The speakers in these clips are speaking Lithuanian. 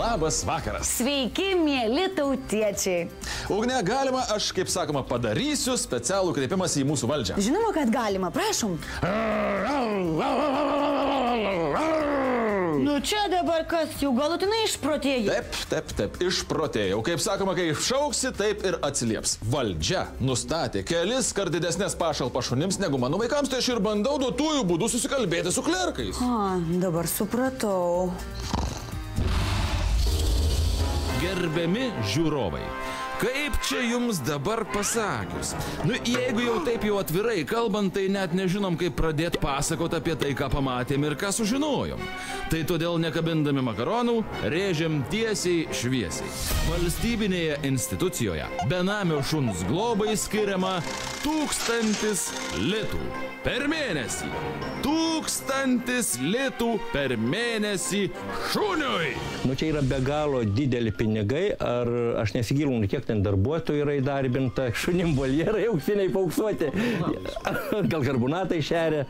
labas vakaras. Sveiki, mėly tautiečiai. Ugne, galima, aš, kaip sakoma, padarysiu specialų kreipimąsi į mūsų valdžią. Žinoma, kad galima, prašom. Nu čia dabar kas, jau galutinai išprotėjai? Taip, išprotėjau. Kaip sakoma, kai šauksi, taip ir atsilieps. Valdžia nustatė kelis kart didesnės pašalpas šunims negu mano vaikams, tai aš ir bandau duotųjų būdų susikalbėti su klerkais. Dabar supratau. Gerbiami žiūrovai, kaip čia jums dabar pasakius? Nu, jeigu jau taip jau atvirai kalbant, tai net nežinom, kaip pradėti pasakoti apie tai, ką pamatėm ir ką sužinojom. Tai todėl nekabindami makaronų, rėžiam tiesiai šviesiai. Valstybinėje institucijoje benamio šuns globai skiriama 1000 litų per mėnesį. 1000 litų per mėnesį šuniui. Nu, čia yra be galo dideli pinigai, ar aš nesigilinu, kiek ten darbuotojų yra įdarbinta, šunim voljerai auksiniai pauksuoti, gal karbonatai šeria.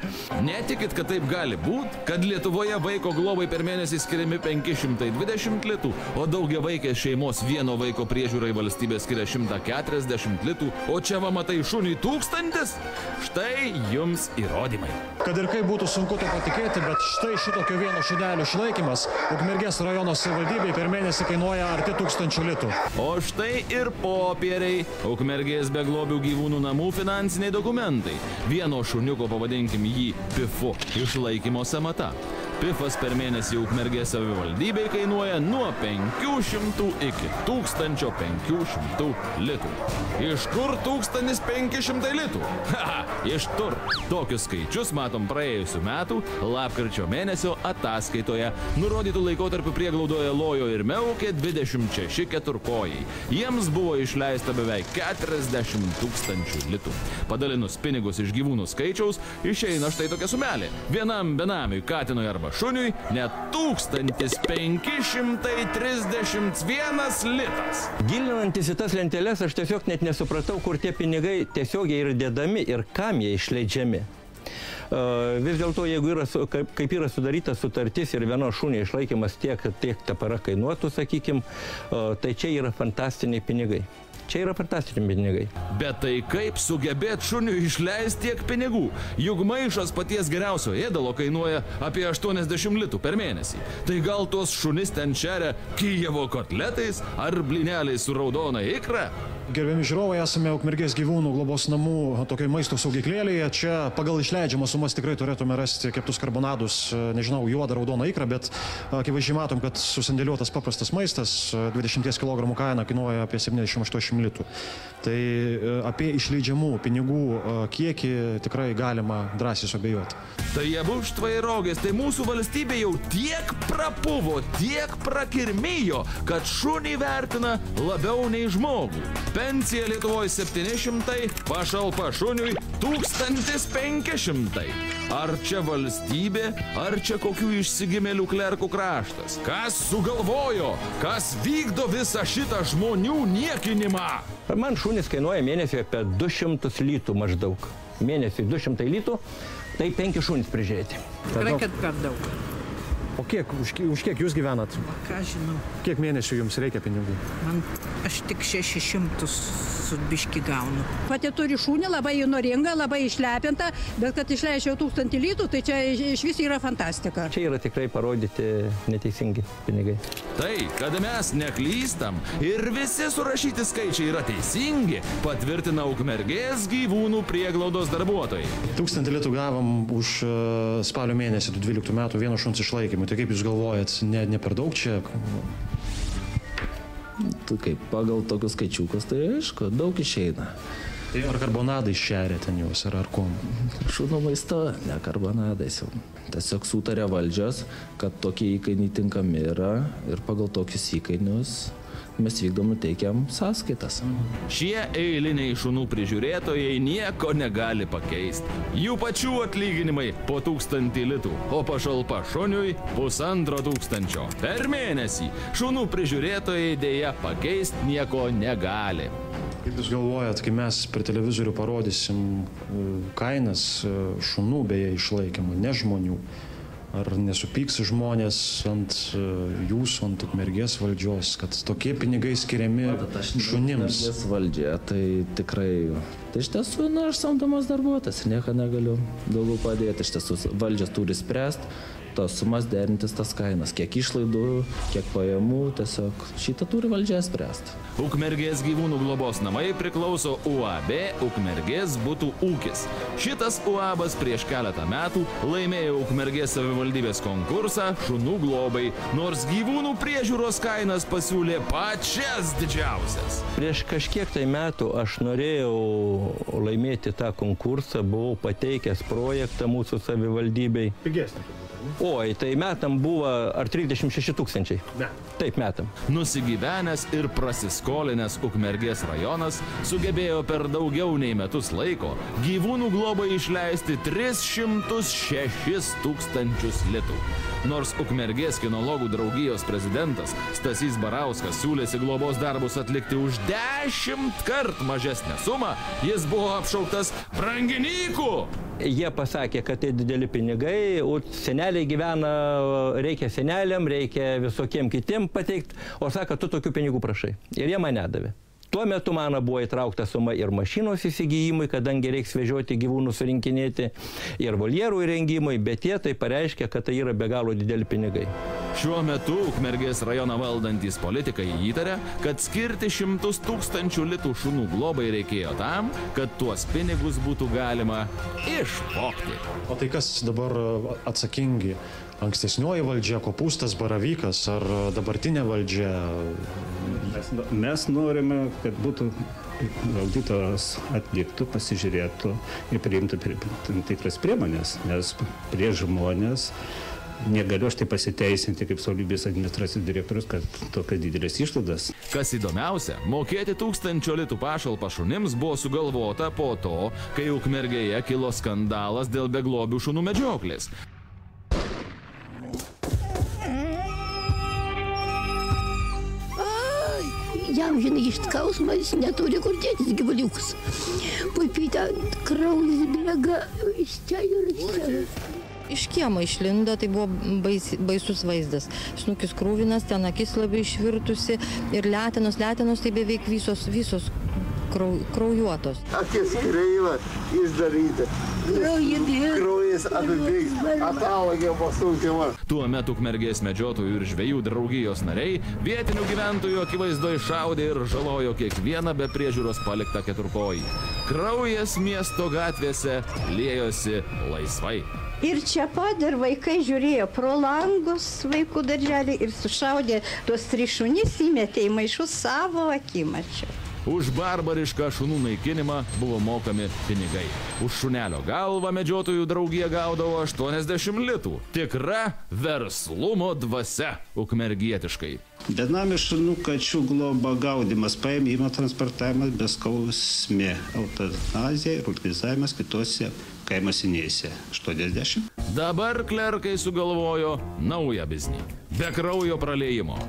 Netikit, kad taip gali būt, kad Lietuvoje vaiko globai per mėnesį skiriami 520 litų, o daugiavaikės šeimos vieno vaiko priežiūrai valstybė skiria 140 litų, o čia va matai šuniui 1000? Štai jums įrodymai. Kad ir kaip būtų sunku to patikėti, bet štai šitokio vieno šunelio išlaikymas Ukmergės rajono savivaldybei per mėnesį kainuoja arti 1000 litų. O štai ir popieriai. Ukmergės beglobių gyvūnų namų finansiniai dokumentai. Vieno šuniuko, pavadinkim jį Pifu, išlaikymo sąmata. Pifas per mėnesį Ukmergės savivaldybei kainuoja nuo 500 iki 1500 litų. Iš kur 1500 litų? Iš tur. Tokius skaičius matom praėjusių metų lapkričio mėnesio ataskaitoje. Nurodytų laikotarpių prieglaudoje lojo ir meukė 26 keturkojai. Jiems buvo išleista beveik 40 000 litų. Padalinus pinigus iš gyvūnų skaičiaus, išeina štai tokia sumelė. Vienam benamiui, katinui arba šuniui net 1531 litas. Gilinantis į tas lenteles, aš tiesiog net nesupratau, kur tie pinigai tiesiogiai yra dedami ir kam jie išleidžiami. Vis dėlto, jeigu yra, kaip yra sudaryta sutartis ir vieno šunio išlaikymas tiek ta para kainuotų, sakykim, tai čia yra fantastiniai pinigai. Čia yra fantastiniai pinigai. Bet tai kaip sugebėt šuniui išleisti tiek pinigų? Juk maišas paties geriausio ėdalo kainuoja apie 80 litų per mėnesį. Tai gal tuos šunis ten šeria Kijevo kotletais ar blyneliais su raudona ikra? Gerbiami žiūrovai, esame Ukmergės gyvūnų globos namų tokioj maisto saugyklėlėje. Čia pagal išleidžiamas sumas tikrai turėtume rasti keptus karbonadus, nežinau, juodą raudoną ikrą, bet akivaizdžiai matom, kad susandėliuotas paprastas maistas 20 kg kaina kainuoja apie 70-80 litų. Tai apie išleidžiamų pinigų kiekį tikrai galima drąsiai suabejoti. Tai jie buštvai rogės, tai mūsų valstybė jau tiek prapuvo, tiek prakirmijo, kad šunį vertina labiau nei žmogų. Pensija Lietuvoje 700, pašalpa šuniui 1500. Ar čia valstybė, ar čia kokių išsigimėlių klerkų kraštas? Kas sugalvojo, kas vykdo visą šitą žmonių niekinimą? Man šunis kainuoja mėnesį apie 200 litų maždaug. Mėnesį 200 litų, tai 5 šunis prižiūrėti. Tikrai, kad per daug. O kiek, už kiek jūs gyvenat? Ką žinau. Kiek mėnesių jums reikia pinigų? Aš tik 600 su biški gaunu. Pati turi šunį, labai įnoringa, labai išlepinta, bet kad išleidžiau 1000 litų, tai čia iš vis yra fantastika. Čia yra tikrai parodyti neteisingi pinigai. Tai, kad mes neklystam ir visi surašyti skaičiai yra teisingi, patvirtina Ukmergės gyvūnų prieglaudos darbuotojai. 1000 litų gavom už spalio mėnesį 2012 metų vieno šuns išlaikymą. Tai kaip jūs galvojat, ne per daug čia? Tai kaip pagal tokius skaičiukus, tai aišku, daug išeina. Tai ar karbonadai šeria ten jūs, ar kuom? Šunų maisto, ne karbonadais jau. Tiesiog sutarė valdžios, kad tokie įkainiai tinkami yra ir pagal tokius įkainius mes vykdom ir teikiam sąskaitas. Šie eiliniai šunų prižiūrėtojai nieko negali pakeisti. Jų pačių atlyginimai po 1000 litų, o pašalpa šuniui 1500 per mėnesį. Šunų prižiūrėtojai dėja pakeisti nieko negali. Kaip jūs galvojat, kai mes per televizorių parodysim kainas šunų beje išlaikymų, ne žmonių, Ar nesupyks žmonės ant jūsų, ant Ukmergės valdžios, kad tokie pinigai skiriami šunims? Ukmergės valdžia, tai tikrai... Tai iš tiesų, aš samdomas darbuotojas, nieko negaliu daugiau padėti. Iš tiesų, valdžias turi spręsti tos sumas, derintis tas kainas, kiek išlaidų, kiek pajamų, tiesiog šitą turi valdžia spręsti. Ukmergės gyvūnų globos namai priklauso UAB Ukmergės butų ūkis. Šitas UABas prieš keletą metų laimėjo Ukmergės savivaldybės konkursą šunų globai, nors gyvūnų priežiūros kainas pasiūlė pačias didžiausias. Prieš kažkiek tai metų aš norėjau laimėti tą konkursą, buvau pateikęs projektą mūsų savivaldybei. Pigesnė turbūt. Oi, tai metam buvo ar 36 000? Ne. Taip, metam. Nusigyvenęs ir prasiskolinęs Ukmergės rajonas sugebėjo per daugiau nei metus laiko gyvūnų globai išleisti 306 000 litų. Nors Ukmergės kinologų draugijos prezidentas Stasys Barauskas siūlėsi globos darbus atlikti už 10 kart mažesnę sumą, jis buvo apšauktas branginyku. Jie pasakė, kad tai dideli pinigai, o seneliai gyvena, reikia seneliam, reikia visokiem kitiem pateikti, o sako, tu tokių pinigų prašai. Ir jie man nedavė. Tuo metu man buvo įtraukta suma ir mašinos įsigijimui, kadangi reiks vežioti gyvūnus rinkinėti, ir voljerų įrengimui, bet jie tai pareiškia, kad tai yra be galo dideli pinigai. Šiuo metu Ukmergės rajoną valdantys politikai įtaria, kad skirti 100 000 litų šunų globai reikėjo tam, kad tuos pinigus būtų galima išvogti. O tai kas dabar atsakingi? Ankstesnioji valdžia, Kopūstas, Baravykas ar dabartinė valdžia? Mes norime, kad būtų auditoras atliktų, pasižiūrėtų ir priimtų tam tikras priemonės, nes prieš žmonės negaliu aš tai pasiteisinti kaip savivaldybės administracijos direktorius, kad tokias didelės išlaidas. Kas įdomiausia, mokėti 1000 litų pašalpą šunims buvo sugalvota po to, kai Ukmergėje kilo skandalas dėl beglobių šunų medžioklės. Jam, žinai, iš skausmo jis neturi kur dėtis gyvuliukus. Papytė, kraujas bėga iš čia ir iš čia. Iš kiemo išlindo, tai buvo baisus vaizdas. Snukis krūvinas, ten akis labai išvirtusi ir letenos, tai beveik visos kraujuotos. Akis kreiva, išdaryta. Kraujas apibėgs, atalagė pasunkiama. Tuo metu Ukmergės medžiotojų ir žvejų draugijos nariai vietinių gyventojų akivaizdoje šaudė ir žalojo kiekvieną be priežiūros paliktą keturkojį. Kraujas miesto gatvėse liejosi laisvai. Ir čia pat dar vaikai žiūrėjo pro langus vaikų darželį ir sušaudė tuos 3 šunis, įmetė į maišus savo akimačiu. Už barbarišką šunų naikinimą buvo mokami pinigai. Už šunelio galvą medžiotojų draugija gaudavo 80 litų. Tikra verslumo dvasia ukmergietiškai. Benamių šunų kačių globa gaudymas, paėmimo transportavimas beskausmė, eutanazija ir utilizavimas kitose kaimasinėse. 80. Dabar klerkai sugalvojo naują biznį. Be kraujo praliejimo.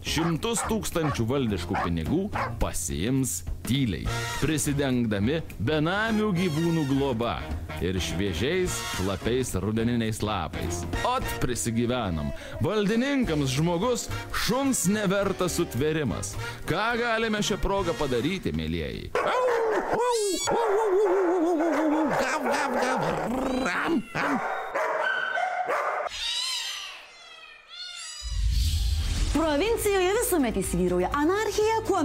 100 000 valdiškų pinigų pasiims tyliai, prisidengdami benamių gyvūnų globa ir šviežiais, šlapiais rudeniniais lapais. Ot, prisigyvenom. Valdininkams žmogus šuns nevertas sutvėrimas. Ką galime šią progą padaryti, mielieji? Provincijoje visuomet įsivyrauja anarchija, kuo